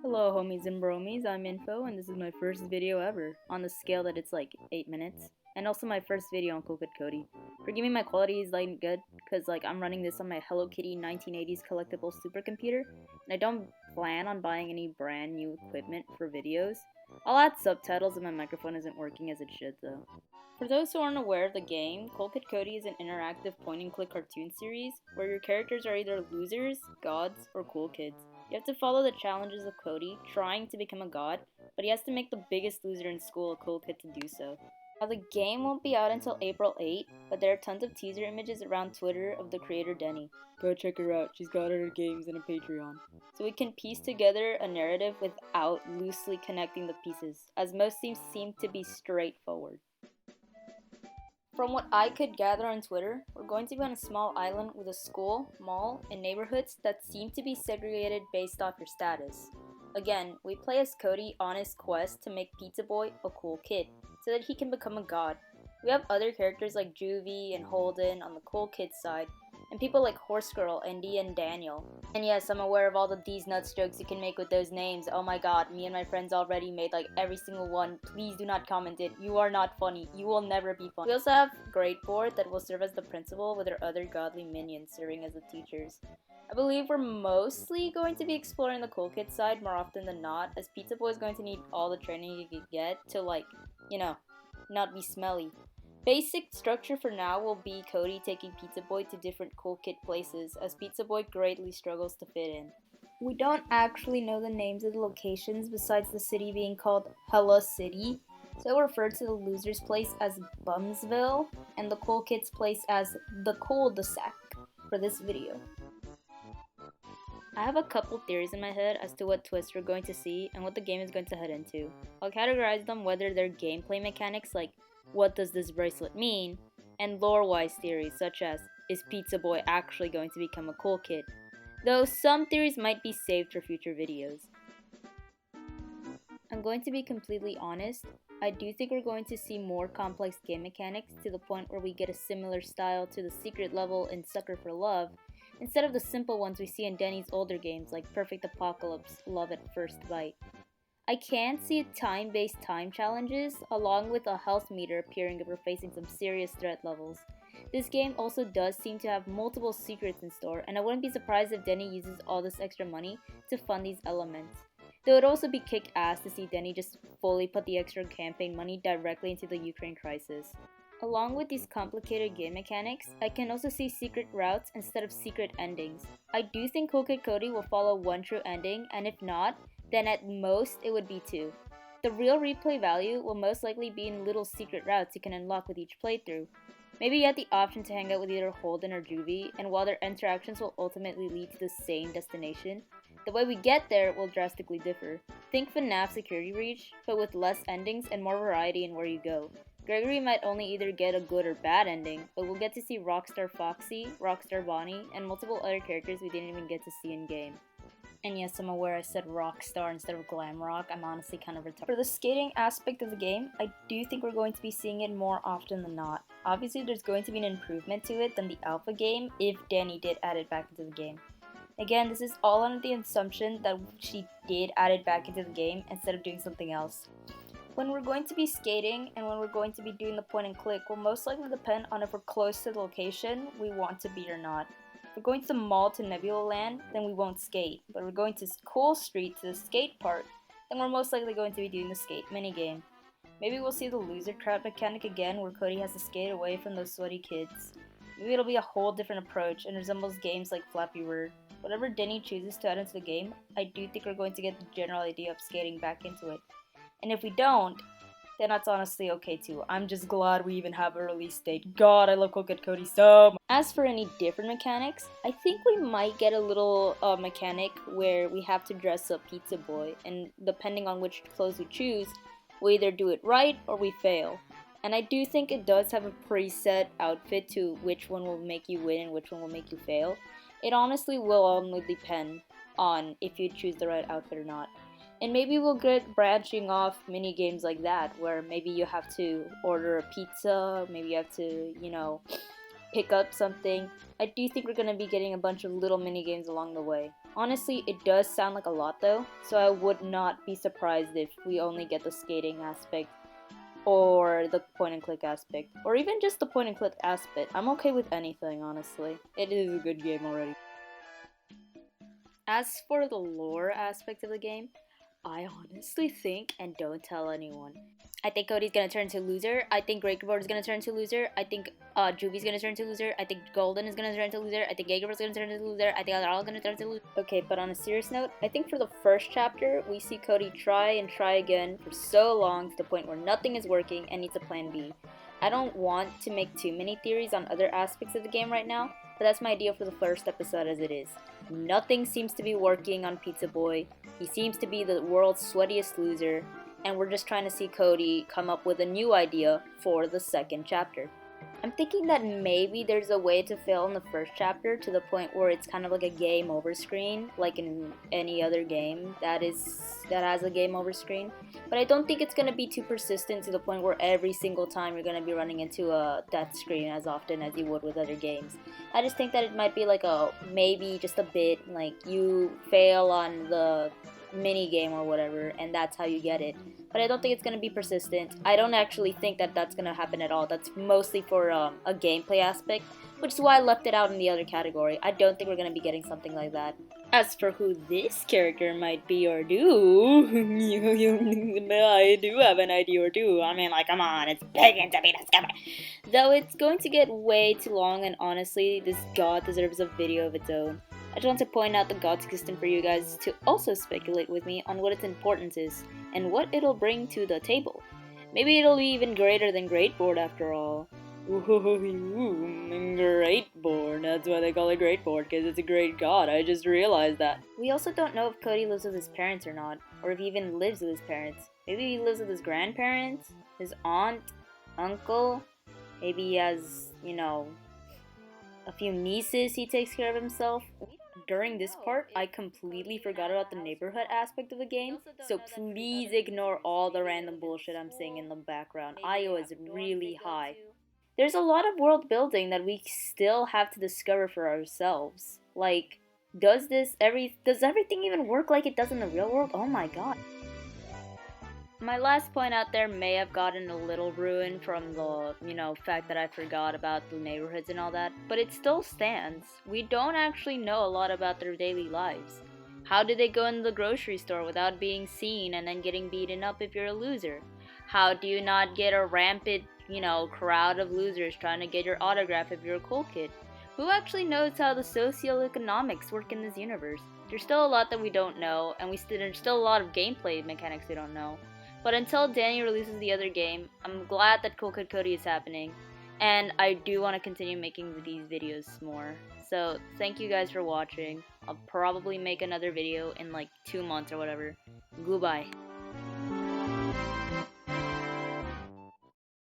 Hello homies and bromies, I'm Info and this is my first video ever, on the scale that it's like 8 minutes, and also my first video on Kid Cody. Forgive me my quality is like good, cause like I'm running this on my Hello Kitty 1980s collectible supercomputer, and I don't plan on buying any brand new equipment for videos. I'll add subtitles if my microphone isn't working as it should though. For those who aren't aware of the game, Kid Cody is an interactive point-and-click cartoon series where your characters are either losers, gods, or cool kids. You have to follow the challenges of Cody, trying to become a god, but he has to make the biggest loser in school a cool kid to do so. Now the game won't be out until April 8, but there are tons of teaser images around Twitter of the creator Denny. Go check her out, she's got her games and a Patreon. So we can piece together a narrative without loosely connecting the pieces, as most themes seem to be straightforward. From what I could gather on Twitter, we're going to be on a small island with a school, mall, and neighborhoods that seem to be segregated based off your status. Again, we play as Cody on his quest to make Pizza Boy a cool kid, so that he can become a god. We have other characters like Juvie and Holden on the cool kid side, and people like Horse Girl, Andy, and Daniel. And yes, I'm aware of all the D's nuts jokes you can make with those names. Oh my god, me and my friends already made like every single one. Please do not comment it. You are not funny. You will never be funny. We also have Great Board that will serve as the principal with our other godly minions serving as the teachers. I believe we're mostly going to be exploring the cool kid side more often than not, as Pizza Boy is going to need all the training he can get to not be smelly. Basic structure for now will be Cody taking Pizza Boy to different cool kid places, as Pizza Boy greatly struggles to fit in. We don't actually know the names of the locations besides the city being called Hella City, so we'll refer to the loser's place as Bumsville and the cool kid's place as the Cul-de-sac for this video. I have a couple theories in my head as to what twists we're going to see and what the game is going to head into. I'll categorize them whether they're gameplay mechanics like what does this bracelet mean, and lore-wise theories such as is Pizza Boy actually going to become a cool kid, though some theories might be saved for future videos. I'm going to be completely honest, I do think we're going to see more complex game mechanics to the point where we get a similar style to the secret level in Sucker for Love, instead of the simple ones we see in Denny's older games like Perfect Apocalypse, Love at First Bite. I can see time-based time challenges, along with a health meter appearing if we're facing some serious threat levels. This game also does seem to have multiple secrets in store, and I wouldn't be surprised if Denny uses all this extra money to fund these elements. Though it'd also be kick-ass to see Denny just fully put the extra campaign money directly into the Ukraine crisis. Along with these complicated game mechanics, I can also see secret routes instead of secret endings. I do think Kid Cody will follow one true ending, and if not, then at most it would be 2. The real replay value will most likely be in little secret routes you can unlock with each playthrough. Maybe you have the option to hang out with either Holden or Juvie, and while their interactions will ultimately lead to the same destination, the way we get there will drastically differ. Think FNAF Security Breach, but with less endings and more variety in where you go. Gregory might only either get a good or bad ending, but we'll get to see Rockstar Foxy, Rockstar Bonnie, and multiple other characters we didn't even get to see in game. And yes, I'm aware I said Rockstar instead of Glam Rock. I'm honestly kind of retarded. For the skating aspect of the game, I do think we're going to be seeing it more often than not. Obviously, there's going to be an improvement to it than the alpha game if Danny did add it back into the game. Again, this is all under the assumption that she did add it back into the game instead of doing something else. When we're going to be skating and when we're going to be doing the point and click will most likely depend on if we're close to the location we want to be or not. If we're going to the mall to Nebula Land, then we won't skate. But if we're going to Cool Street to the skate park, then we're most likely going to be doing the skate minigame. Maybe we'll see the loser crowd mechanic again where Cody has to skate away from those sweaty kids. Maybe it'll be a whole different approach and resembles games like Flappy Bird. Whatever Denny chooses to add into the game, I do think we're going to get the general idea of skating back into it. And if we don't, then that's honestly okay too. I'm just glad we even have a release date. God, I love Kid Cody so much. As for any different mechanics, I think we might get a little mechanic where we have to dress up Pizza Boy, and depending on which clothes we choose, we either do it right or we fail. And I do think it does have a preset outfit to which one will make you win and which one will make you fail. It honestly will only depend on if you choose the right outfit or not. And maybe we'll get branching off mini games like that, where maybe you have to order a pizza, maybe you have to, pick up something. I do think we're going to be getting a bunch of little mini games along the way. Honestly, it does sound like a lot though, so I would not be surprised if we only get the skating aspect or the point and click aspect, or even just the point and click aspect. I'm okay with anything, honestly. It is a good game already. As for the lore aspect of the game, I honestly think, and don't tell anyone, I think Cody's gonna turn to loser. I think Breakerboard is gonna turn to loser. I think Juvy's gonna turn to loser. I think Golden is gonna turn to loser. I think Gayass is gonna turn to loser. I think they're all gonna turn to loser. Okay, but on a serious note, I think for the first chapter, we see Cody try and try again for so long to the point where nothing is working and needs a plan B. I don't want to make too many theories on other aspects of the game right now, but that's my idea for the first episode as it is. Nothing seems to be working on Pizza Boy. He seems to be the world's sweatiest loser, and we're just trying to see Cody come up with a new idea for the second chapter. I'm thinking that maybe there's a way to fail in the first chapter to the point where it's kind of like a game over screen, like in any other game that has a game over screen. But I don't think it's gonna be too persistent to the point where every single time you're gonna be running into a death screen as often as you would with other games. I just think that it might be like maybe just a bit like you fail on the mini game or whatever, and that's how you get it. But I don't think it's going to be persistent. I don't actually think that that's going to happen at all. That's mostly for a gameplay aspect, which is why I left it out in the other category. I don't think we're going to be getting something like that. As for who this character might be or do, I do have an idea or two. I mean, like, come on, it's begging to be discovered. Though it's going to get way too long, and honestly, this god deserves a video of its own. I just want to point out the god's system for you guys to also speculate with me on what its importance is, and what it'll bring to the table. Maybe it'll be even greater than Great Board after all. Great Board, that's why they call it Great Board, because it's a great god, I just realized that. We also don't know if Cody lives with his parents or not, or if he even lives with his parents. Maybe he lives with his grandparents, his aunt, uncle, maybe he has, a few nieces he takes care of himself. During this part, I completely forgot about the neighborhood aspect of the game, so please ignore all the random bullshit I'm saying in the background. IO is really high. There's a lot of world building that we still have to discover for ourselves. Like, does everything even work like it does in the real world? Oh my god. My last point out there may have gotten a little ruined from the, fact that I forgot about the neighborhoods and all that, but it still stands. We don't actually know a lot about their daily lives. How did they go into the grocery store without being seen and then getting beaten up if you're a loser? How do you not get a rampant, crowd of losers trying to get your autograph if you're a cool kid? Who actually knows how the socioeconomics work in this universe? There's still a lot that we don't know, and there's still a lot of gameplay mechanics we don't know. But until Danny releases the other game, I'm glad that Kid Cody is happening, and I do want to continue making these videos more. So thank you guys for watching. I'll probably make another video in like 2 months or whatever. Goodbye.